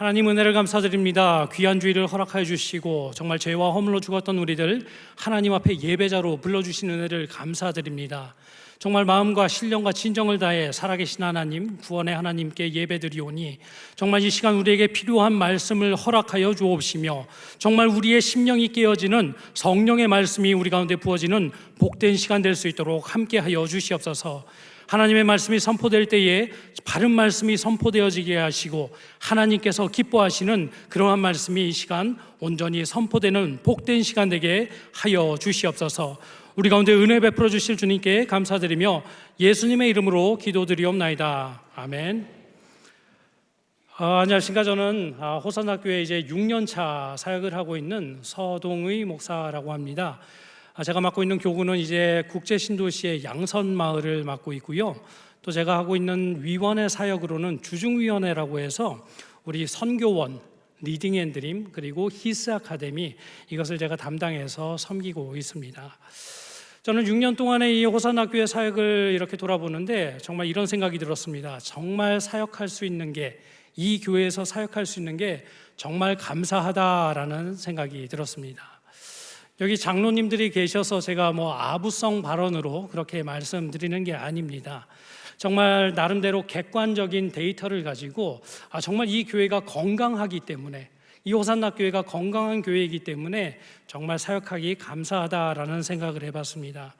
하나님 은혜를 감사드립니다. 귀한 주일을 허락하여 주시고 정말 죄와 허물로 죽었던 우리들 하나님 앞에 예배자로 불러주신 은혜를 감사드립니다. 정말 마음과 신령과 진정을 다해 살아계신 하나님, 구원의 하나님께 예배드리오니 정말 이 시간 우리에게 필요한 말씀을 허락하여 주옵시며 정말 우리의 심령이 깨어지는 성령의 말씀이 우리 가운데 부어지는 복된 시간 될 수 있도록 함께하여 주시옵소서. 하나님의 말씀이 선포될 때에 바른 말씀이 선포되어지게 하시고 하나님께서 기뻐하시는 그러한 말씀이 이 시간 온전히 선포되는 복된 시간 되게 하여 주시옵소서. 우리 가운데 은혜 베풀어 주실 주님께 감사드리며 예수님의 이름으로 기도드리옵나이다. 아멘. 안녕하십니까. 저는 호산학교에 이제 6년차 사역을 하고 있는 서동의 목사라고 합니다. 제가 맡고 있는 교구는 이제 국제신도시의 양선마을을 맡고 있고요. 또 제가 하고 있는 위원회 사역으로는 주중위원회라고 해서 우리 선교원, 리딩앤드림 그리고 히스 아카데미 이것을 제가 담당해서 섬기고 있습니다. 저는 6년 동안에 이 호산학교의 사역을 이렇게 돌아보는데 정말 이런 생각이 들었습니다. 정말 사역할 수 있는 게, 이 교회에서 사역할 수 있는 게 정말 감사하다라는 생각이 들었습니다. 여기 장로님들이 계셔서 제가 아부성 발언으로 그렇게 말씀드리는 게 아닙니다. 정말 나름대로 객관적인 데이터를 가지고 정말 이 교회가 건강하기 때문에, 이 호산학교회가 건강한 교회이기 때문에 정말 사역하기 감사하다라는 생각을 해봤습니다.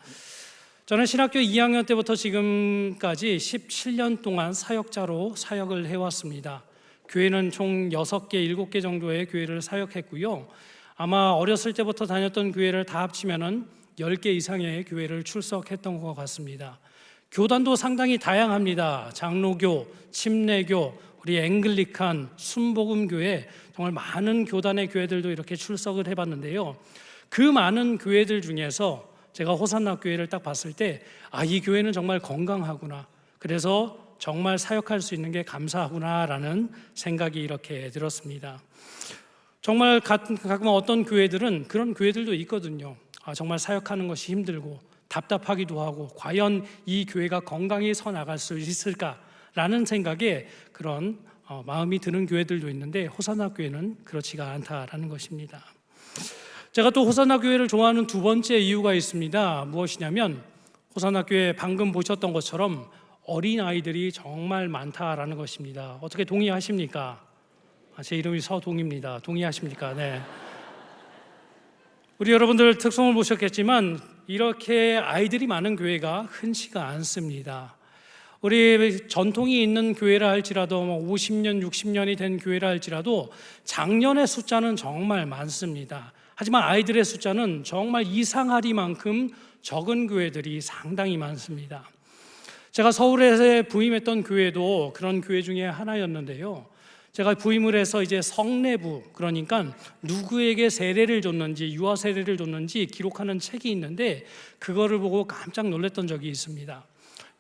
저는 신학교 2학년 때부터 지금까지 17년 동안 사역자로 사역을 해왔습니다. 교회는 총 6개, 7개 정도의 교회를 사역했고요. 아마 어렸을 때부터 다녔던 교회를 다 합치면은 10개 이상의 교회를 출석했던 것 같습니다. 교단도 상당히 다양합니다. 장로교, 침례교, 우리 앵글리칸, 순복음교회 정말 많은 교단의 교회들도 이렇게 출석을 해봤는데요. 그 많은 교회들 중에서 제가 호산학교회를 딱 봤을 때 이 교회는 정말 건강하구나. 그래서 정말 사역할 수 있는 게 감사하구나라는 생각이 이렇게 들었습니다. 정말 가끔 어떤 교회들은 그런 교회들도 있거든요. 정말 사역하는 것이 힘들고 답답하기도 하고 과연 이 교회가 건강히 서 나갈 수 있을까라는 생각에 그런 마음이 드는 교회들도 있는데 호산학교회는 그렇지가 않다라는 것입니다. 제가 또 호산학교회를 좋아하는 두 번째 이유가 있습니다. 무엇이냐면 호산학교회 방금 보셨던 것처럼 어린아이들이 정말 많다라는 것입니다. 어떻게 동의하십니까? 제 이름이 서동입니다. 동의하십니까? 네. 우리 여러분들 특성을 보셨겠지만 이렇게 아이들이 많은 교회가 흔치가 않습니다. 우리 전통이 있는 교회라 할지라도 50년, 60년이 된 교회라 할지라도 장년의 숫자는 정말 많습니다. 하지만 아이들의 숫자는 정말 이상하리만큼 적은 교회들이 상당히 많습니다. 제가 서울에 부임했던 교회도 그런 교회 중에 하나였는데요. 제가 부임을 해서 이제 성례부, 그러니까 누구에게 세례를 줬는지, 유아 세례를 줬는지 기록하는 책이 있는데 그거를 보고 깜짝 놀랐던 적이 있습니다.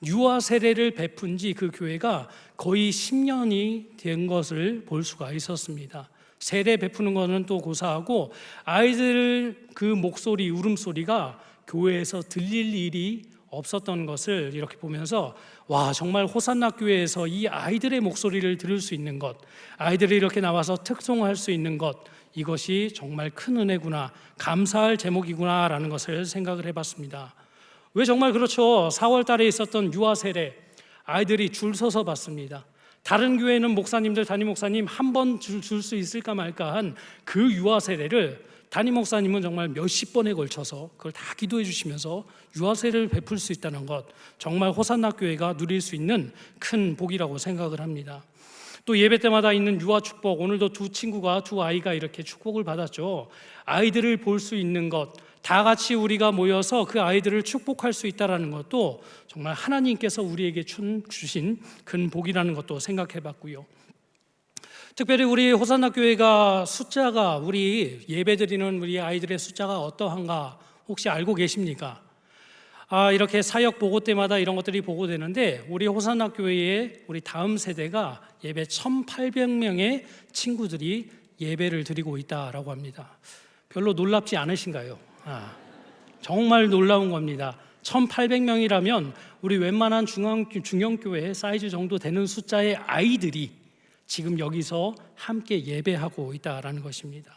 유아 세례를 베푼 지 그 교회가 거의 10년이 된 것을 볼 수가 있었습니다. 세례 베푸는 거는 또 고사하고 아이들 그 목소리, 울음소리가 교회에서 들릴 일이 없었던 것을 이렇게 보면서 정말 호산학교회에서 이 아이들의 목소리를 들을 수 있는 것, 아이들이 이렇게 나와서 특송할 수 있는 것, 이것이 정말 큰 은혜구나, 감사할 제목이구나 라는 것을 생각을 해봤습니다. 왜 정말 그렇죠. 4월 달에 있었던 유아 세례, 아이들이 줄 서서 봤습니다. 다른 교회는 목사님들, 담임 목사님 한 번 줄 수 있을까 말까 한 그 유아 세례를 담임 목사님은 정말 몇십 번에 걸쳐서 그걸 다 기도해 주시면서 유아세례를 베풀 수 있다는 것, 정말 호산학교회가 누릴 수 있는 큰 복이라고 생각을 합니다. 또 예배 때마다 있는 유아 축복, 오늘도 두 아이가 이렇게 축복을 받았죠. 아이들을 볼 수 있는 것, 다 같이 우리가 모여서 그 아이들을 축복할 수 있다는 것도 정말 하나님께서 우리에게 주신 큰 복이라는 것도 생각해 봤고요. 특별히 우리 호산학교회가 숫자가, 우리 예배드리는 우리 아이들의 숫자가 어떠한가 혹시 알고 계십니까? 이렇게 사역 보고 때마다 이런 것들이 보고되는데 우리 호산학교회의 우리 다음 세대가 예배 1,800명의 친구들이 예배를 드리고 있다라고 합니다. 별로 놀랍지 않으신가요? 정말 놀라운 겁니다. 1,800명이라면 우리 웬만한 중형교회 사이즈 정도 되는 숫자의 아이들이 지금 여기서 함께 예배하고 있다라는 것입니다.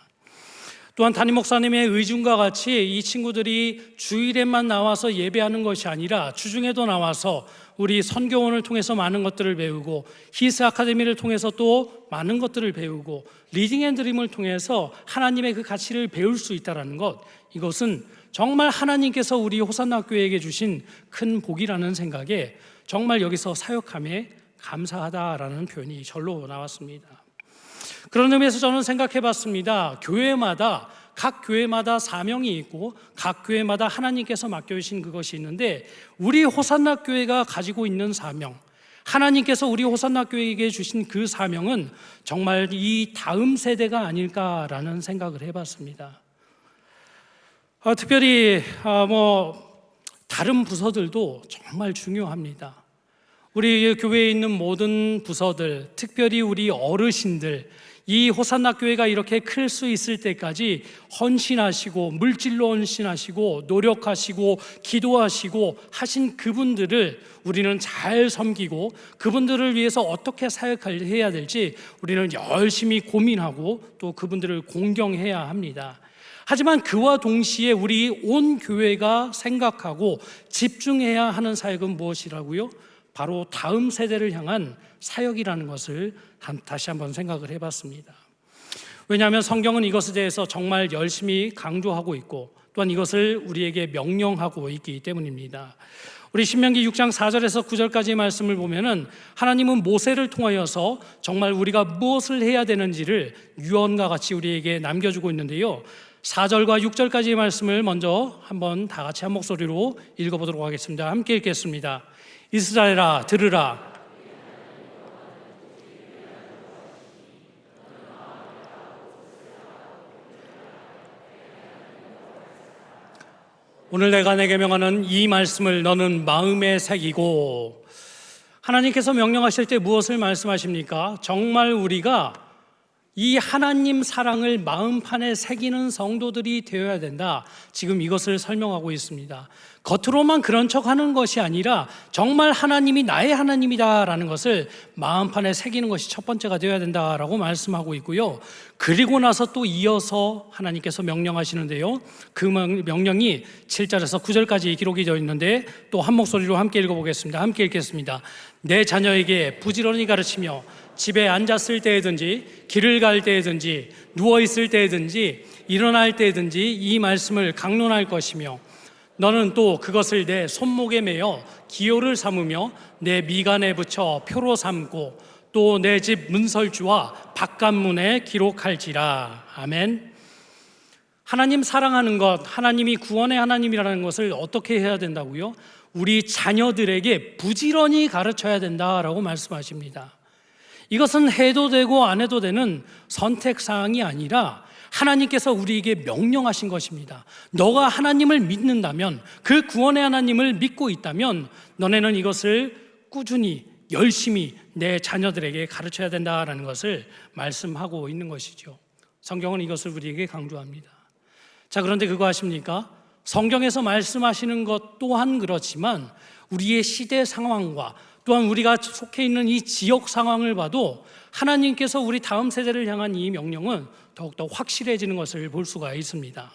또한 담임 목사님의 의중과 같이 이 친구들이 주일에만 나와서 예배하는 것이 아니라 주중에도 나와서 우리 선교원을 통해서 많은 것들을 배우고 히스 아카데미를 통해서 또 많은 것들을 배우고 리딩 앤 드림을 통해서 하나님의 그 가치를 배울 수 있다는 것, 이것은 정말 하나님께서 우리 호산나 교회에게 주신 큰 복이라는 생각에 정말 여기서 사역함에 감사하다라는 표현이 절로 나왔습니다. 그런 의미에서 저는 생각해 봤습니다. 각 교회마다 사명이 있고 각 교회마다 하나님께서 맡겨주신 그것이 있는데, 우리 호산나 교회가 가지고 있는 사명, 하나님께서 우리 호산나 교회에게 주신 그 사명은 정말 이 다음 세대가 아닐까라는 생각을 해봤습니다. 특별히 다른 부서들도 정말 중요합니다. 우리 교회에 있는 모든 부서들, 특별히 우리 어르신들, 이 호산나 교회가 이렇게 클 수 있을 때까지 헌신하시고 물질로 헌신하시고 노력하시고 기도하시고 하신 그분들을 우리는 잘 섬기고 그분들을 위해서 어떻게 사역해야 될지 우리는 열심히 고민하고 또 그분들을 공경해야 합니다. 하지만 그와 동시에 우리 온 교회가 생각하고 집중해야 하는 사역은 무엇이라고요? 바로 다음 세대를 향한 사역이라는 것을 다시 한번 생각을 해봤습니다. 왜냐하면 성경은 이것에 대해서 정말 열심히 강조하고 있고 또한 이것을 우리에게 명령하고 있기 때문입니다. 우리 신명기 6장 4절에서 9절까지의 말씀을 보면은 하나님은 모세를 통하여서 정말 우리가 무엇을 해야 되는지를 유언과 같이 우리에게 남겨주고 있는데요, 4절과 6절까지의 말씀을 먼저 한번 다 같이 한 목소리로 읽어보도록 하겠습니다. 함께 읽겠습니다. 이스라엘아 들으라. 오늘 내가 내게 명하는 이 말씀을 너는 마음에 새기고. 하나님께서 명령하실 때 무엇을 말씀하십니까? 정말 우리가 이 하나님 사랑을 마음판에 새기는 성도들이 되어야 된다. 지금 이것을 설명하고 있습니다. 겉으로만 그런 척 하는 것이 아니라 정말 하나님이 나의 하나님이다라는 것을 마음판에 새기는 것이 첫 번째가 되어야 된다라고 말씀하고 있고요. 그리고 나서 또 이어서 하나님께서 명령하시는데요, 그 명령이 7절에서 9절까지 기록이 되어 있는데 또 한 목소리로 함께 읽어보겠습니다. 함께 읽겠습니다. 내 자녀에게 부지런히 가르치며 집에 앉았을 때에든지 길을 갈 때에든지 누워있을 때에든지 일어날 때에든지 이 말씀을 강론할 것이며, 너는 또 그것을 내 손목에 매어 기호를 삼으며 내 미간에 붙여 표로 삼고 또 내 집 문설주와 바깥문에 기록할지라. 아멘. 하나님 사랑하는 것, 하나님이 구원의 하나님이라는 것을 어떻게 해야 된다고요? 우리 자녀들에게 부지런히 가르쳐야 된다라고 말씀하십니다. 이것은 해도 되고 안 해도 되는 선택사항이 아니라 하나님께서 우리에게 명령하신 것입니다. 너가 하나님을 믿는다면, 그 구원의 하나님을 믿고 있다면 너네는 이것을 꾸준히 열심히 내 자녀들에게 가르쳐야 된다라는 것을 말씀하고 있는 것이죠. 성경은 이것을 우리에게 강조합니다. 자, 그런데 그거 아십니까? 성경에서 말씀하시는 것 또한 그렇지만 우리의 시대 상황과 또한 우리가 속해 있는 이 지역 상황을 봐도 하나님께서 우리 다음 세대를 향한 이 명령은 더욱더 확실해지는 것을 볼 수가 있습니다.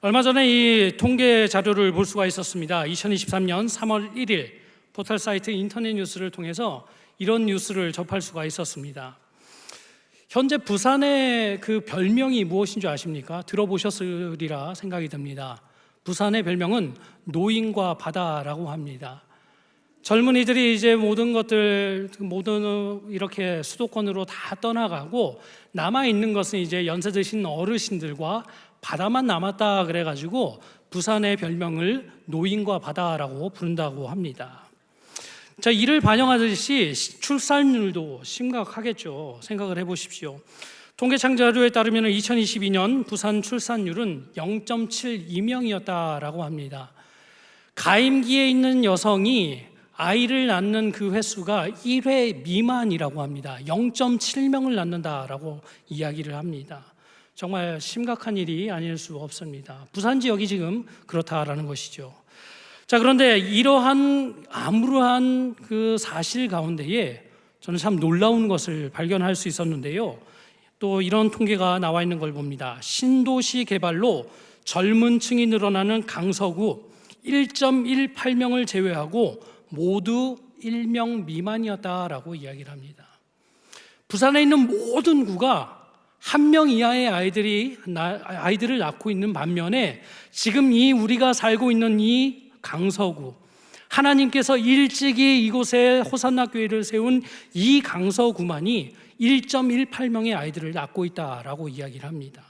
얼마 전에 이 통계 자료를 볼 수가 있었습니다. 2023년 3월 1일 포털 사이트 인터넷 뉴스를 통해서 이런 뉴스를 접할 수가 있었습니다. 현재 부산의 그 별명이 무엇인 줄 아십니까? 들어보셨으리라 생각이 듭니다. 부산의 별명은 노인과 바다라고 합니다. 젊은이들이 이제 모든 이렇게 수도권으로 다 떠나가고 남아있는 것은 이제 연세 드신 어르신들과 바다만 남았다 그래가지고 부산의 별명을 노인과 바다라고 부른다고 합니다. 자, 이를 반영하듯이 출산율도 심각하겠죠. 생각을 해보십시오. 통계청 자료에 따르면 2022년 부산 출산율은 0.72명이었다라고 합니다. 가임기에 있는 여성이 아이를 낳는 그 횟수가 1회 미만이라고 합니다. 0.7명을 낳는다라고 이야기를 합니다. 정말 심각한 일이 아닐 수 없습니다. 부산 지역이 지금 그렇다라는 것이죠. 자, 그런데 이러한 암울한 그 사실 가운데에 저는 참 놀라운 것을 발견할 수 있었는데요. 또 이런 통계가 나와 있는 걸 봅니다. 신도시 개발로 젊은 층이 늘어나는 강서구 1.18명을 제외하고 모두 1명 미만이었다라고 이야기를 합니다. 부산에 있는 모든 구가 1명 이하의 아이들을 낳고 있는 반면에 지금 우리가 살고 있는 이 강서구, 하나님께서 일찍이 이곳에 호산나 교회를 세운 이 강서구만이 1.18명의 아이들을 낳고 있다라고 이야기를 합니다.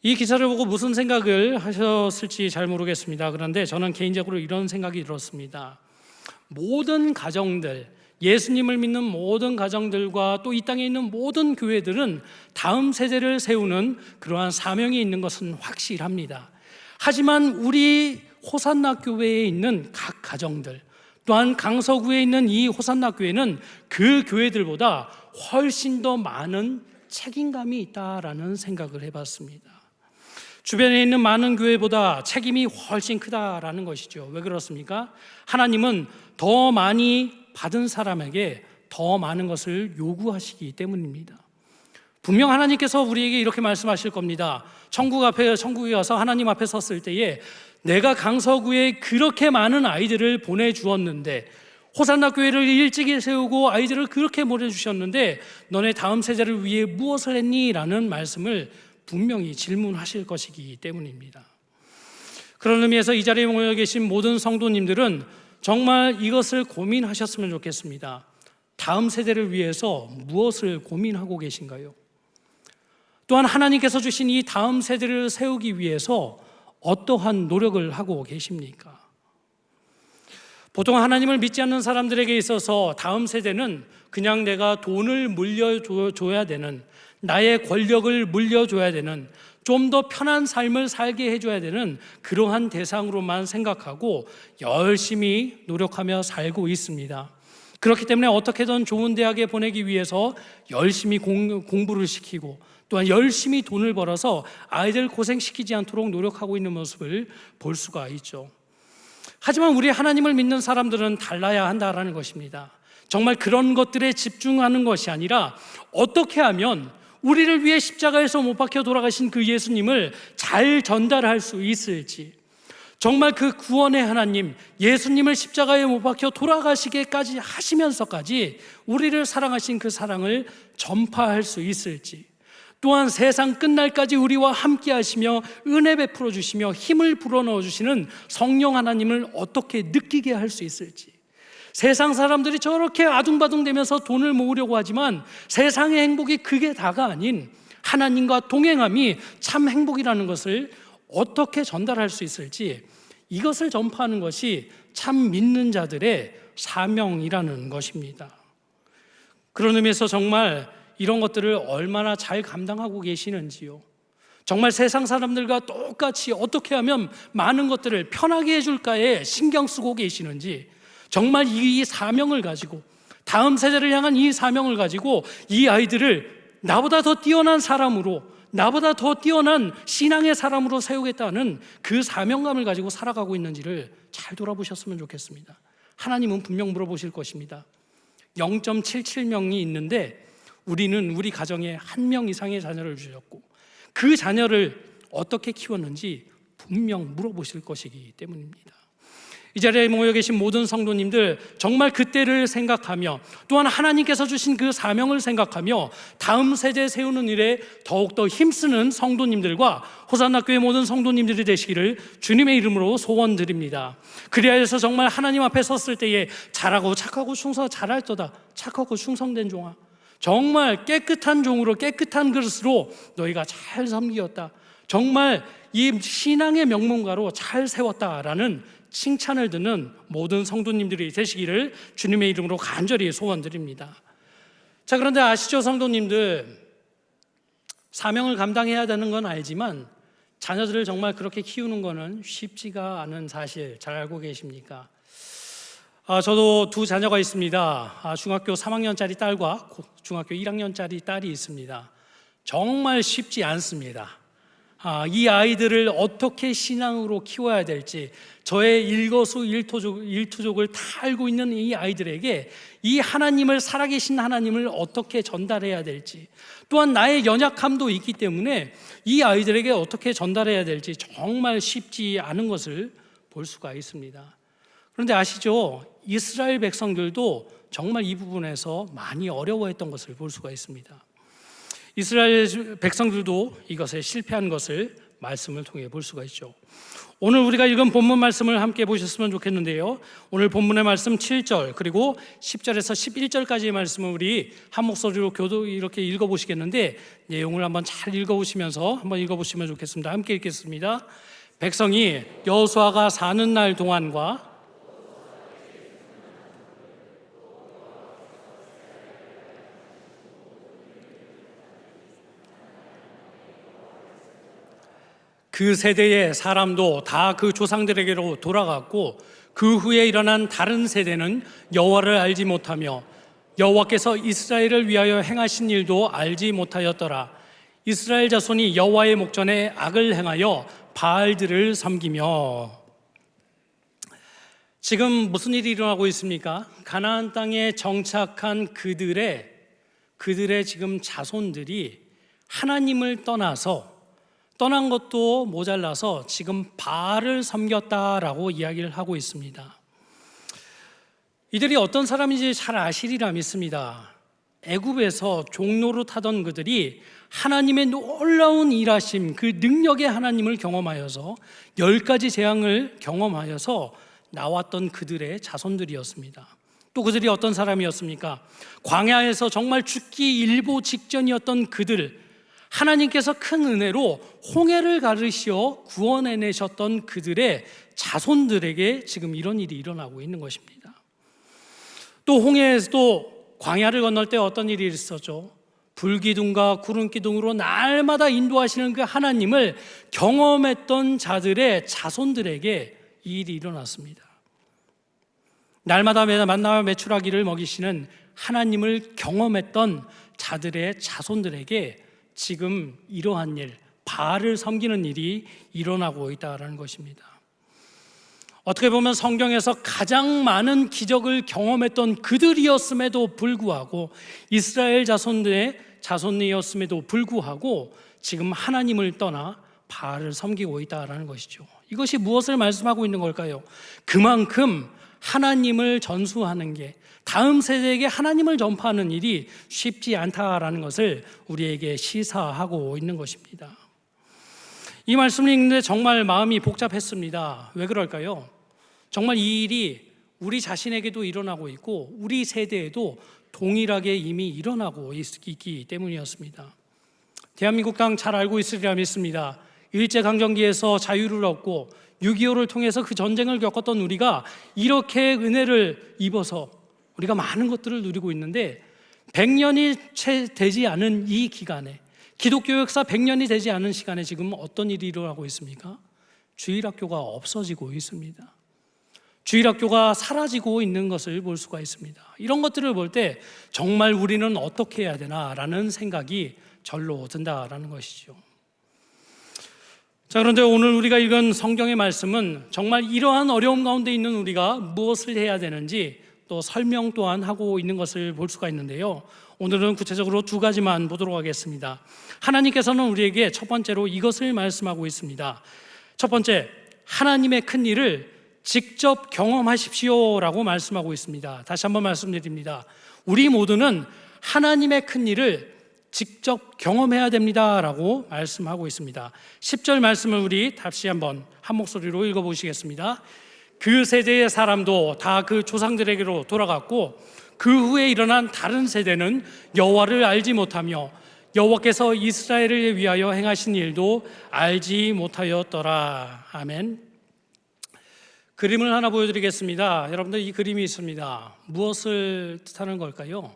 이 기사를 보고 무슨 생각을 하셨을지 잘 모르겠습니다. 그런데 저는 개인적으로 이런 생각이 들었습니다. 모든 가정들, 예수님을 믿는 모든 가정들과 또 이 땅에 있는 모든 교회들은 다음 세대를 세우는 그러한 사명이 있는 것은 확실합니다. 하지만 우리 호산나 교회에 있는 각 가정들, 또한 강서구에 있는 이 호산나 교회는 그 교회들보다 훨씬 더 많은 책임감이 있다라는 생각을 해봤습니다. 주변에 있는 많은 교회보다 책임이 훨씬 크다라는 것이죠. 왜 그렇습니까? 하나님은 더 많이 받은 사람에게 더 많은 것을 요구하시기 때문입니다. 분명 하나님께서 우리에게 이렇게 말씀하실 겁니다. 천국에 가서 하나님 앞에 섰을 때에 내가 강서구에 그렇게 많은 아이들을 보내주었는데, 호산나 교회를 일찍이 세우고 아이들을 그렇게 보내주셨는데 너네 다음 세대를 위해 무엇을 했니? 라는 말씀을 분명히 질문하실 것이기 때문입니다. 그런 의미에서 이 자리에 모여 계신 모든 성도님들은 정말 이것을 고민하셨으면 좋겠습니다. 다음 세대를 위해서 무엇을 고민하고 계신가요? 또한 하나님께서 주신 이 다음 세대를 세우기 위해서 어떠한 노력을 하고 계십니까? 보통 하나님을 믿지 않는 사람들에게 있어서 다음 세대는 그냥 내가 돈을 물려줘야 되는, 나의 권력을 물려줘야 되는, 좀 더 편한 삶을 살게 해줘야 되는 그러한 대상으로만 생각하고 열심히 노력하며 살고 있습니다. 그렇기 때문에 어떻게든 좋은 대학에 보내기 위해서 열심히 공부를 시키고 또한 열심히 돈을 벌어서 아이들 고생시키지 않도록 노력하고 있는 모습을 볼 수가 있죠. 하지만 우리 하나님을 믿는 사람들은 달라야 한다라는 것입니다. 정말 그런 것들에 집중하는 것이 아니라 어떻게 하면 우리를 위해 십자가에서 못 박혀 돌아가신 그 예수님을 잘 전달할 수 있을지, 정말 그 구원의 하나님, 예수님을 십자가에 못 박혀 돌아가시게까지 하시면서까지 우리를 사랑하신 그 사랑을 전파할 수 있을지, 또한 세상 끝날까지 우리와 함께 하시며 은혜 베풀어 주시며 힘을 불어넣어 주시는 성령 하나님을 어떻게 느끼게 할 수 있을지, 세상 사람들이 저렇게 아둥바둥대면서 돈을 모으려고 하지만 세상의 행복이 그게 다가 아닌 하나님과 동행함이 참 행복이라는 것을 어떻게 전달할 수 있을지, 이것을 전파하는 것이 참 믿는 자들의 사명이라는 것입니다. 그런 의미에서 정말 이런 것들을 얼마나 잘 감당하고 계시는지요. 정말 세상 사람들과 똑같이 어떻게 하면 많은 것들을 편하게 해줄까에 신경 쓰고 계시는지, 정말 이 사명을 가지고, 다음 세대를 향한 이 사명을 가지고 이 아이들을 나보다 더 뛰어난 사람으로, 나보다 더 뛰어난 신앙의 사람으로 세우겠다는 그 사명감을 가지고 살아가고 있는지를 잘 돌아보셨으면 좋겠습니다. 하나님은 분명 물어보실 것입니다. 0.77명이 있는데 우리는 우리 가정에 1명 이상의 자녀를 주셨고 그 자녀를 어떻게 키웠는지 분명 물어보실 것이기 때문입니다. 이 자리에 모여 계신 모든 성도님들, 정말 그때를 생각하며 또한 하나님께서 주신 그 사명을 생각하며 다음 세대 세우는 일에 더욱더 힘쓰는 성도님들과 호산나 교회 모든 성도님들이 되시기를 주님의 이름으로 소원드립니다. 그리하여 해서 정말 하나님 앞에 섰을 때에 잘하고 착하고 잘할도다, 착하고 충성된 종아, 정말 깨끗한 종으로 깨끗한 그릇으로 너희가 잘 섬기었다, 정말 이 신앙의 명문가로 잘 세웠다라는 칭찬을 듣는 모든 성도님들이 되시기를 주님의 이름으로 간절히 소원드립니다. 자, 그런데 아시죠, 성도님들? 사명을 감당해야 되는 건 알지만 자녀들을 정말 그렇게 키우는 거는 쉽지가 않은 사실 잘 알고 계십니까? 저도 2 자녀가 있습니다. 중학교 3학년짜리 딸과 중학교 1학년짜리 딸이 있습니다. 정말 쉽지 않습니다. 이 아이들을 어떻게 신앙으로 키워야 될지, 저의 일거수일투족을 다 알고 있는 이 아이들에게 이 하나님을, 살아계신 하나님을 어떻게 전달해야 될지, 또한 나의 연약함도 있기 때문에 이 아이들에게 어떻게 전달해야 될지 정말 쉽지 않은 것을 볼 수가 있습니다. 그런데 아시죠? 이스라엘 백성들도 정말 이 부분에서 많이 어려워했던 것을 볼 수가 있습니다. 이스라엘 백성들도 이것에 실패한 것을 말씀을 통해 볼 수가 있죠. 오늘 우리가 읽은 본문 말씀을 함께 보셨으면 좋겠는데요, 오늘 본문의 말씀 7절 그리고 10절에서 11절까지의 말씀을 우리 한 목소리로 교도 이렇게 읽어보시겠는데, 내용을 한번 잘 읽어보시면서 한번 읽어보시면 좋겠습니다. 함께 읽겠습니다. 백성이 여호수아가 사는 날 동안과 그 세대의 사람도 다 그 조상들에게로 돌아갔고, 그 후에 일어난 다른 세대는 여호와를 알지 못하며 여호와께서 이스라엘을 위하여 행하신 일도 알지 못하였더라. 이스라엘 자손이 여호와의 목전에 악을 행하여 바알들을 섬기며. 지금 무슨 일이 일어나고 있습니까? 가나안 땅에 정착한 그들의 지금 자손들이 하나님을 떠난 것도 모자라서 지금 바알을 섬겼다라고 이야기를 하고 있습니다. 이들이 어떤 사람인지 잘 아시리라 믿습니다. 애굽에서 종노릇하던 그들이 하나님의 놀라운 일하심, 그 능력의 하나님을 경험하여서 10가지 재앙을 경험하여서 나왔던 그들의 자손들이었습니다. 또 그들이 어떤 사람이었습니까? 광야에서 정말 죽기 일보 직전이었던 그들, 하나님께서 큰 은혜로 홍해를 가르시어 구원해내셨던 그들의 자손들에게 지금 이런 일이 일어나고 있는 것입니다. 또 홍해에서도 광야를 건널 때 어떤 일이 있었죠? 불기둥과 구름기둥으로 날마다 인도하시는 그 하나님을 경험했던 자들의 자손들에게 이 일이 일어났습니다. 날마다 만나와 메추라기를 먹이시는 하나님을 경험했던 자들의 자손들에게 지금 이러한 일, 바알을 섬기는 일이 일어나고 있다는 것입니다. 어떻게 보면 성경에서 가장 많은 기적을 경험했던 그들이었음에도 불구하고, 이스라엘 자손들의 자손이었음에도 불구하고 지금 하나님을 떠나 바알을 섬기고 있다는 것이죠. 이것이 무엇을 말씀하고 있는 걸까요? 그만큼 하나님을 전수하는 게, 다음 세대에게 하나님을 전파하는 일이 쉽지 않다라는 것을 우리에게 시사하고 있는 것입니다. 이 말씀을 읽는데 정말 마음이 복잡했습니다. 왜 그럴까요? 정말 이 일이 우리 자신에게도 일어나고 있고 우리 세대에도 동일하게 이미 일어나고 있기 때문이었습니다. 대한민국 땅 잘 알고 있으리라 믿습니다. 일제강점기에서 자유를 얻고 6.25를 통해서 그 전쟁을 겪었던 우리가 이렇게 은혜를 입어서 우리가 많은 것들을 누리고 있는데, 100년이 채 되지 않은 이 기간에, 기독교 역사 100년이 되지 않은 시간에 지금 어떤 일이 일어나고 있습니까? 주일학교가 없어지고 있습니다. 주일학교가 사라지고 있는 것을 볼 수가 있습니다. 이런 것들을 볼 때 정말 우리는 어떻게 해야 되나라는 생각이 절로 든다라는 것이죠. 자, 그런데 오늘 우리가 읽은 성경의 말씀은 정말 이러한 어려움 가운데 있는 우리가 무엇을 해야 되는지 또 설명 또한 하고 있는 것을 볼 수가 있는데요, 오늘은 구체적으로 2가지만 보도록 하겠습니다. 하나님께서는 우리에게 첫 번째로 이것을 말씀하고 있습니다. 첫 번째, 하나님의 큰 일을 직접 경험하십시오라고 말씀하고 있습니다. 다시 한번 말씀드립니다. 우리 모두는 하나님의 큰 일을 직접 경험해야 됩니다라고 말씀하고 있습니다. 10절 말씀을 우리 다시 한번 한 목소리로 읽어보시겠습니다. 그 세대의 사람도 다 그 조상들에게로 돌아갔고, 그 후에 일어난 다른 세대는 여호와를 알지 못하며 여호와께서 이스라엘을 위하여 행하신 일도 알지 못하였더라. 아멘. 그림을 하나 보여드리겠습니다. 여러분들, 이 그림이 있습니다. 무엇을 뜻하는 걸까요?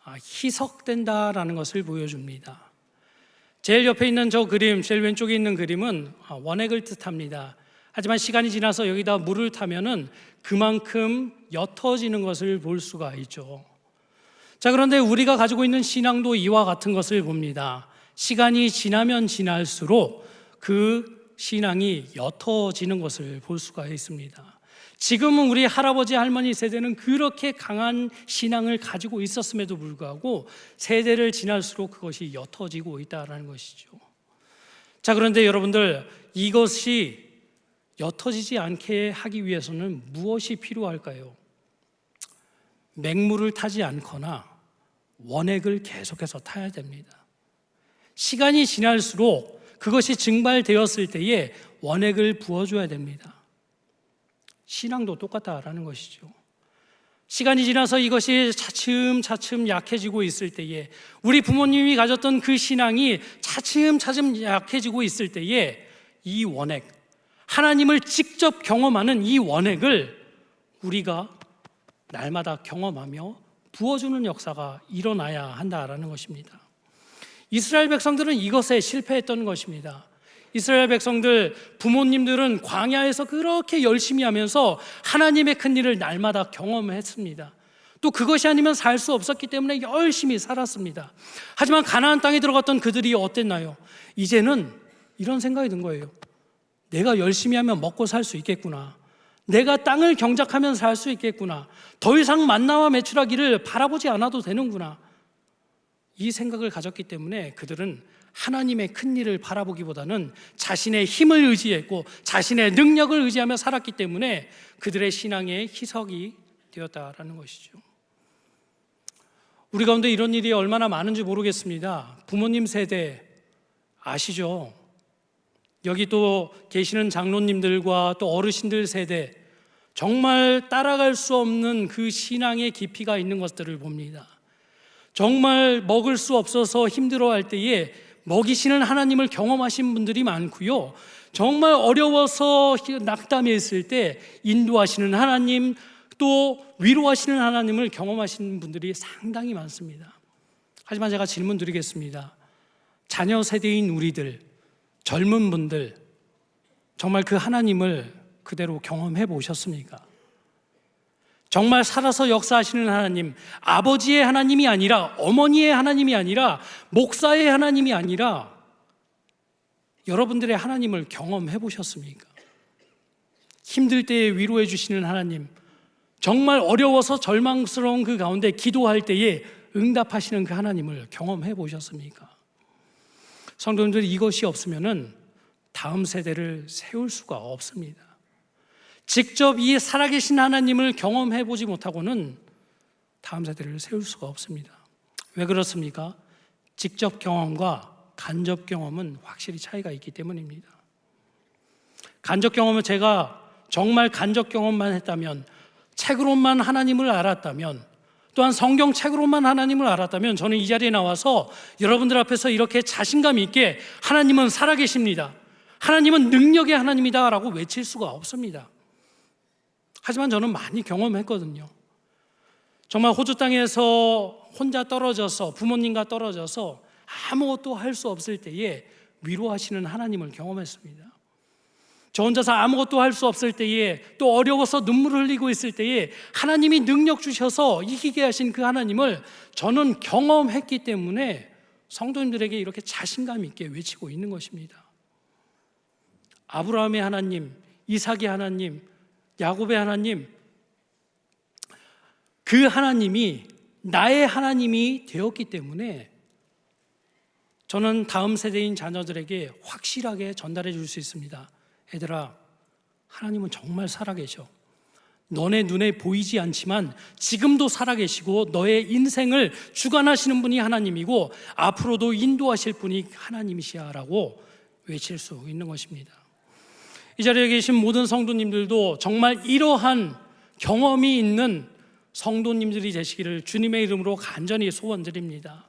희석된다라는 것을 보여줍니다. 제일 옆에 있는 저 그림, 제일 왼쪽에 있는 그림은 원액을 뜻합니다. 하지만 시간이 지나서 여기다 물을 타면은 그만큼 옅어지는 것을 볼 수가 있죠. 자, 그런데 우리가 가지고 있는 신앙도 이와 같은 것을 봅니다. 시간이 지나면 지날수록 그 신앙이 옅어지는 것을 볼 수가 있습니다. 지금은 우리 할아버지 할머니 세대는 그렇게 강한 신앙을 가지고 있었음에도 불구하고 세대를 지날수록 그것이 옅어지고 있다는 것이죠. 자, 그런데 여러분들, 이것이 옅어지지 않게 하기 위해서는 무엇이 필요할까요? 맹물을 타지 않거나 원액을 계속해서 타야 됩니다. 시간이 지날수록 그것이 증발되었을 때에 원액을 부어줘야 됩니다. 신앙도 똑같다라는 것이죠. 시간이 지나서 이것이 차츰차츰 약해지고 있을 때에, 우리 부모님이 가졌던 그 신앙이 차츰차츰 약해지고 있을 때에 이 원액, 하나님을 직접 경험하는 이 원액을 우리가 날마다 경험하며 부어주는 역사가 일어나야 한다라는 것입니다. 이스라엘 백성들은 이것에 실패했던 것입니다. 이스라엘 백성들, 부모님들은 광야에서 그렇게 열심히 하면서 하나님의 큰 일을 날마다 경험했습니다. 또 그것이 아니면 살 수 없었기 때문에 열심히 살았습니다. 하지만 가나안 땅에 들어갔던 그들이 어땠나요? 이제는 이런 생각이 든 거예요. 내가 열심히 하면 먹고 살 수 있겠구나. 내가 땅을 경작하면 살 수 있겠구나. 더 이상 만나와 메추라기를 바라보지 않아도 되는구나. 이 생각을 가졌기 때문에 그들은 하나님의 큰 일을 바라보기보다는 자신의 힘을 의지했고 자신의 능력을 의지하며 살았기 때문에 그들의 신앙의 희석이 되었다라는 것이죠. 우리 가운데 이런 일이 얼마나 많은지 모르겠습니다. 부모님 세대 아시죠? 여기 또 계시는 장로님들과 또 어르신들 세대, 정말 따라갈 수 없는 그 신앙의 깊이가 있는 것들을 봅니다. 정말 먹을 수 없어서 힘들어할 때에 먹이시는 하나님을 경험하신 분들이 많고요, 정말 어려워서 낙담했을 때 인도하시는 하나님, 또 위로하시는 하나님을 경험하시는 분들이 상당히 많습니다. 하지만 제가 질문 드리겠습니다. 자녀 세대인 우리들, 젊은 분들, 정말 그 하나님을 그대로 경험해 보셨습니까? 정말 살아서 역사하시는 하나님, 아버지의 하나님이 아니라, 어머니의 하나님이 아니라, 목사의 하나님이 아니라 여러분들의 하나님을 경험해 보셨습니까? 힘들 때에 위로해 주시는 하나님, 정말 어려워서 절망스러운 그 가운데 기도할 때에 응답하시는 그 하나님을 경험해 보셨습니까? 성도님들, 이것이 없으면은 다음 세대를 세울 수가 없습니다. 직접 이 살아계신 하나님을 경험해 보지 못하고는 다음 세대를 세울 수가 없습니다. 왜 그렇습니까? 직접 경험과 간접 경험은 확실히 차이가 있기 때문입니다. 간접 경험은 제가 정말 간접 경험만 했다면, 책으로만 하나님을 알았다면, 또한 성경책으로만 하나님을 알았다면 저는 이 자리에 나와서 여러분들 앞에서 이렇게 자신감 있게 하나님은 살아계십니다, 하나님은 능력의 하나님이다 라고 외칠 수가 없습니다. 하지만 저는 많이 경험했거든요. 정말 호주 땅에서 혼자 떨어져서, 부모님과 떨어져서 아무것도 할 수 없을 때에 위로하시는 하나님을 경험했습니다. 저 혼자서 아무것도 할 수 없을 때에, 또 어려워서 눈물을 흘리고 있을 때에 하나님이 능력 주셔서 이기게 하신 그 하나님을 저는 경험했기 때문에 성도님들에게 이렇게 자신감 있게 외치고 있는 것입니다. 아브라함의 하나님, 이삭의 하나님, 야곱의 하나님, 그 하나님이 나의 하나님이 되었기 때문에 저는 다음 세대인 자녀들에게 확실하게 전달해 줄 수 있습니다. 얘들아, 하나님은 정말 살아계셔. 너네 눈에 보이지 않지만 지금도 살아계시고 너의 인생을 주관하시는 분이 하나님이고 앞으로도 인도하실 분이 하나님이시야 라고 외칠 수 있는 것입니다. 이 자리에 계신 모든 성도님들도 정말 이러한 경험이 있는 성도님들이 되시기를 주님의 이름으로 간절히 소원드립니다.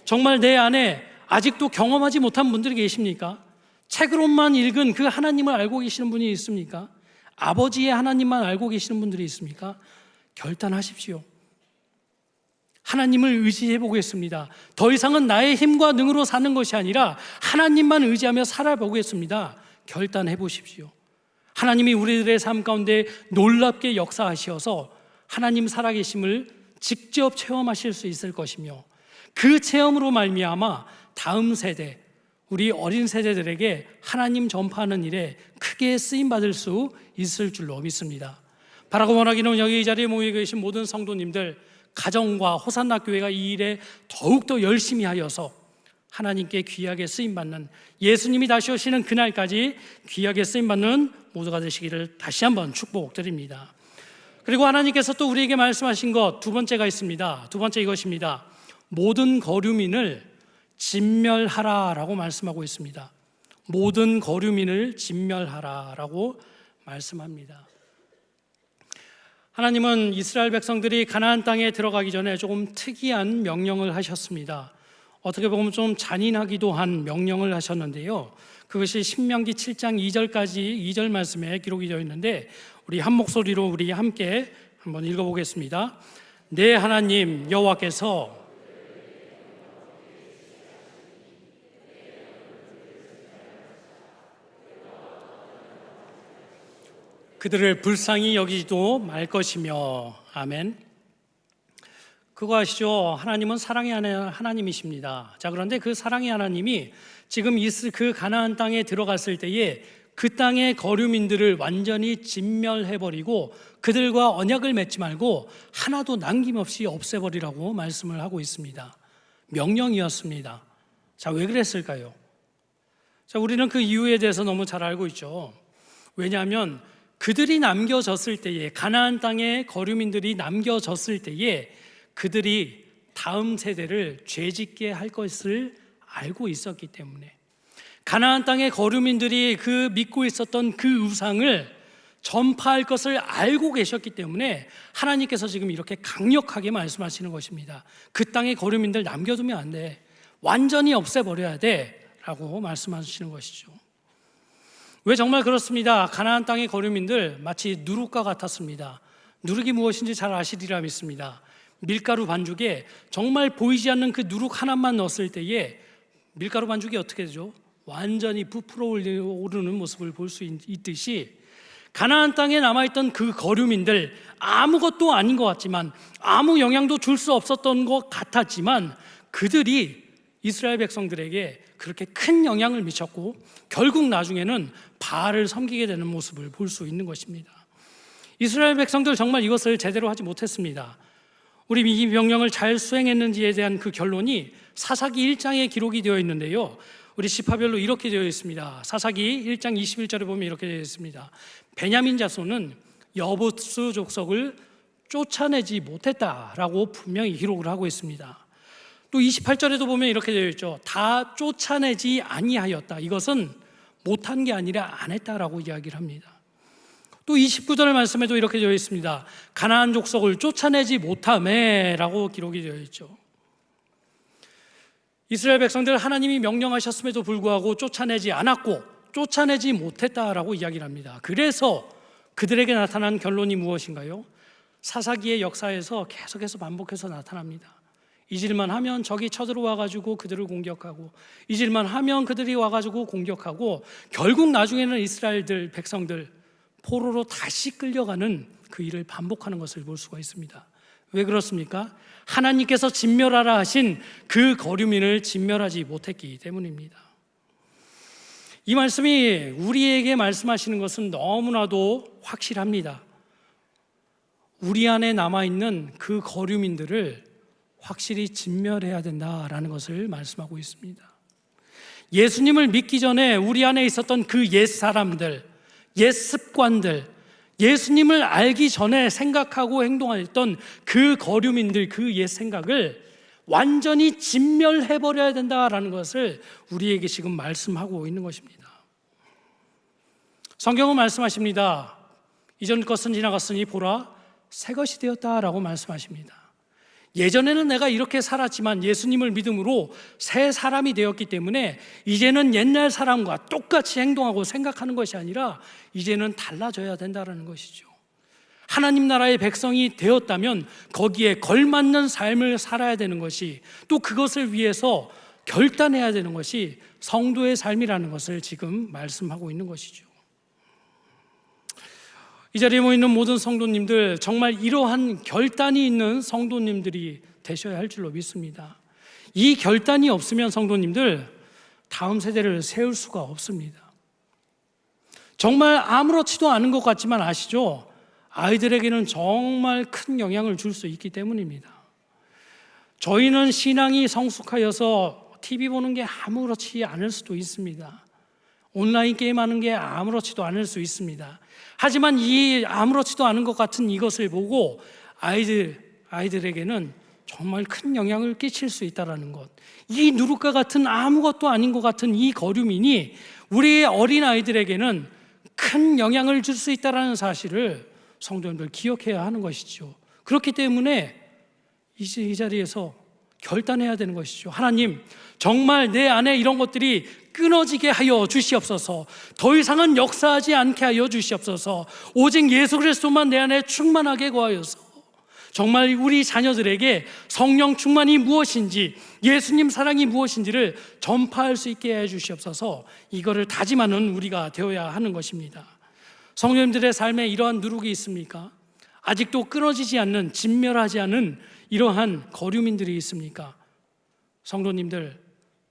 정말 내 안에 아직도 경험하지 못한 분들이 계십니까? 책으로만 읽은 그 하나님을 알고 계시는 분이 있습니까? 아버지의 하나님만 알고 계시는 분들이 있습니까? 결단하십시오. 하나님을 의지해 보겠습니다. 더 이상은 나의 힘과 능으로 사는 것이 아니라 하나님만 의지하며 살아보겠습니다. 결단해 보십시오. 하나님이 우리들의 삶 가운데 놀랍게 역사하셔서 하나님 살아계심을 직접 체험하실 수 있을 것이며, 그 체험으로 말미암아 다음 세대, 우리 어린 세대들에게 하나님 전파하는 일에 크게 쓰임받을 수 있을 줄로 믿습니다. 바라고 원하기는 여기 이 자리에 모여 계신 모든 성도님들, 가정과 호산나 교회가 이 일에 더욱더 열심히 하여서 하나님께 귀하게 쓰임받는, 예수님이 다시 오시는 그날까지 귀하게 쓰임받는 모두가 되시기를 다시 한번 축복드립니다. 그리고 하나님께서 또 우리에게 말씀하신 것 두 번째가 있습니다. 두 번째 이것입니다. 모든 거류민을 진멸하라라고 말씀하고 있습니다. 모든 거류민을 진멸하라라고 말씀합니다. 하나님은 이스라엘 백성들이 가나안 땅에 들어가기 전에 조금 특이한 명령을 하셨습니다. 어떻게 보면 좀 잔인하기도 한 명령을 하셨는데요. 그것이 신명기 7장 2절 말씀에 기록이 되어 있는데, 우리 한 목소리로 우리 함께 한번 읽어보겠습니다. 내 하나님 여호와께서 그들을 불쌍히 여기지도 말 것이며. 아멘. 그거 아시죠? 하나님은 사랑의 하나님이십니다. 자, 그런데 그 사랑의 하나님이 지금 그 가나안 땅에 들어갔을 때에 그 땅의 거류민들을 완전히 진멸해버리고 그들과 언약을 맺지 말고 하나도 남김없이 없애버리라고 말씀을 하고 있습니다. 명령이었습니다. 자, 왜 그랬을까요? 자, 우리는 그 이유에 대해서 너무 잘 알고 있죠. 왜냐하면 그들이 남겨졌을 때에, 가나안 땅의 거류민들이 남겨졌을 때에 그들이 다음 세대를 죄짓게 할 것을 알고 있었기 때문에, 가나안 땅의 거류민들이 그 믿고 있었던 그 우상을 전파할 것을 알고 계셨기 때문에 하나님께서 지금 이렇게 강력하게 말씀하시는 것입니다. 그 땅의 거류민들 남겨두면 안 돼, 완전히 없애버려야 돼 라고 말씀하시는 것이죠. 왜 정말 그렇습니다. 가나안 땅의 거류민들 마치 누룩과 같았습니다. 누룩이 무엇인지 잘 아시리라 믿습니다. 밀가루 반죽에 정말 보이지 않는 그 누룩 하나만 넣었을 때에 밀가루 반죽이 어떻게 되죠? 완전히 부풀어 오르는 모습을 볼 수 있듯이, 가나안 땅에 남아있던 그 거류민들, 아무것도 아닌 것 같지만, 아무 영향도 줄 수 없었던 것 같았지만, 그들이 이스라엘 백성들에게 그렇게 큰 영향을 미쳤고 결국 나중에는 바알을 섬기게 되는 모습을 볼 수 있는 것입니다. 이스라엘 백성들 정말 이것을 제대로 하지 못했습니다. 우리 이 명령을 잘 수행했는지에 대한 그 결론이 사사기 1장에 기록이 되어 있는데요, 우리 지파별로 이렇게 되어 있습니다. 사사기 1장 21절에 보면 이렇게 되어 있습니다. 베냐민 자손은 여부스 족속을 쫓아내지 못했다라고 분명히 기록을 하고 있습니다. 또 28절에도 보면 이렇게 되어 있죠. 다 쫓아내지 아니하였다. 이것은 못한 게 아니라 안 했다라고 이야기를 합니다. 또 29절 말씀에도 이렇게 되어 있습니다. 가나안 족속을 쫓아내지 못하매라고 기록이 되어 있죠. 이스라엘 백성들 하나님이 명령하셨음에도 불구하고 쫓아내지 않았고 쫓아내지 못했다라고 이야기를 합니다. 그래서 그들에게 나타난 결론이 무엇인가요? 사사기의 역사에서 계속해서 반복해서 나타납니다. 잊을만 하면 적이 쳐들어와가지고 그들을 공격하고, 잊을만 하면 그들이 와가지고 공격하고, 결국 나중에는 이스라엘들 백성들 포로로 다시 끌려가는 그 일을 반복하는 것을 볼 수가 있습니다. 왜 그렇습니까? 하나님께서 진멸하라 하신 그 거류민을 진멸하지 못했기 때문입니다. 이 말씀이 우리에게 말씀하시는 것은 너무나도 확실합니다. 우리 안에 남아있는 그 거류민들을 확실히 진멸해야 된다라는 것을 말씀하고 있습니다. 예수님을 믿기 전에 우리 안에 있었던 그 옛 사람들, 옛 습관들, 예수님을 알기 전에 생각하고 행동했던 그 거류민들, 그 옛 생각을 완전히 진멸해버려야 된다라는 것을 우리에게 지금 말씀하고 있는 것입니다. 성경은 말씀하십니다. 이전 것은 지나갔으니 보라 새 것이 되었다라고 말씀하십니다. 예전에는 내가 이렇게 살았지만 예수님을 믿음으로 새 사람이 되었기 때문에 이제는 옛날 사람과 똑같이 행동하고 생각하는 것이 아니라 이제는 달라져야 된다는 것이죠. 하나님 나라의 백성이 되었다면 거기에 걸맞는 삶을 살아야 되는 것이, 또 그것을 위해서 결단해야 되는 것이 성도의 삶이라는 것을 지금 말씀하고 있는 것이죠. 이 자리에 모이는 모든 성도님들, 정말 이러한 결단이 있는 성도님들이 되셔야 할 줄로 믿습니다. 이 결단이 없으면 성도님들 다음 세대를 세울 수가 없습니다. 정말 아무렇지도 않은 것 같지만 아시죠? 아이들에게는 정말 큰 영향을 줄 수 있기 때문입니다. 저희는 신앙이 성숙하여서 TV 보는 게 아무렇지 않을 수도 있습니다. 온라인 게임하는 게 아무렇지도 않을 수 있습니다. 하지만 이 아무렇지도 않은 것 같은 이것을 보고 아이들에게는 정말 큰 영향을 끼칠 수 있다는 것, 이 누룩과 같은 아무것도 아닌 것 같은 이 거류민이 우리의 어린 아이들에게는 큰 영향을 줄 수 있다는 사실을 성도님들 기억해야 하는 것이죠. 그렇기 때문에 이 자리에서 결단해야 되는 것이죠. 하나님, 정말 내 안에 이런 것들이 끊어지게 하여 주시옵소서. 더 이상은 역사하지 않게 하여 주시옵소서. 오직 예수 그리스도만 내 안에 충만하게 거하여서 정말 우리 자녀들에게 성령 충만이 무엇인지, 예수님 사랑이 무엇인지를 전파할 수 있게 해 주시옵소서. 이거를 다짐하는 우리가 되어야 하는 것입니다. 성도님들의 삶에 이러한 누룩이 있습니까? 아직도 끊어지지 않는, 진멸하지 않은 이러한 거류민들이 있습니까? 성도님들,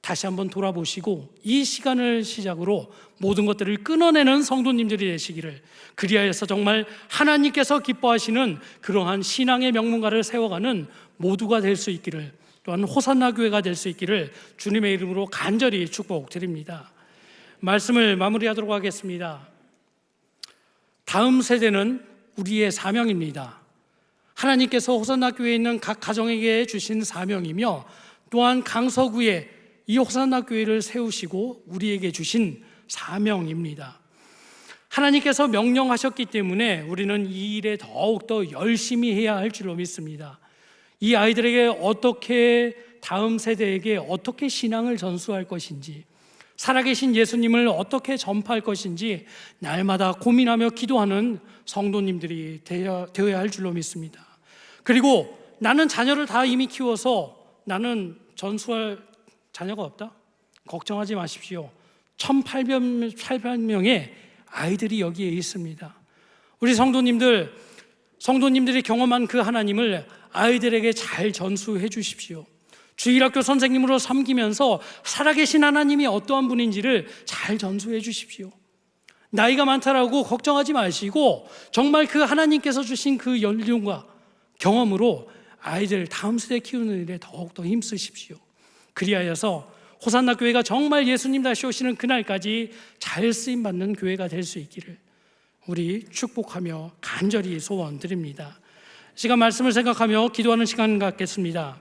다시 한번 돌아보시고 이 시간을 시작으로 모든 것들을 끊어내는 성도님들이 되시기를, 그리하여서 정말 하나님께서 기뻐하시는 그러한 신앙의 명문가를 세워가는 모두가 될 수 있기를, 또한 호산나 교회가 될 수 있기를 주님의 이름으로 간절히 축복드립니다. 말씀을 마무리하도록 하겠습니다. 다음 세대는 우리의 사명입니다. 하나님께서 호산나 교회에 있는 각 가정에게 주신 사명이며, 또한 강서구에 이 호산나 교회를 세우시고 우리에게 주신 사명입니다. 하나님께서 명령하셨기 때문에 우리는 이 일에 더욱더 열심히 해야 할 줄로 믿습니다. 이 아이들에게 어떻게, 다음 세대에게 어떻게 신앙을 전수할 것인지, 살아계신 예수님을 어떻게 전파할 것인지 날마다 고민하며 기도하는 성도님들이 되어야 할 줄로 믿습니다. 그리고 나는 자녀를 다 이미 키워서 나는 전수할 자녀가 없다? 걱정하지 마십시오. 1,800명의 아이들이 여기에 있습니다. 우리 성도님들이 경험한 그 하나님을 아이들에게 잘 전수해 주십시오. 주일학교 선생님으로 섬기면서 살아계신 하나님이 어떠한 분인지를 잘 전수해 주십시오. 나이가 많다라고 걱정하지 마시고 정말 그 하나님께서 주신 그 연륜과 경험으로 아이들 다음 세대 키우는 일에 더욱더 힘쓰십시오. 그리하여서 호산나 교회가 정말 예수님 다시 오시는 그날까지 잘 쓰임받는 교회가 될 수 있기를 우리 축복하며 간절히 소원드립니다. 시간 말씀을 생각하며 기도하는 시간 갖겠습니다.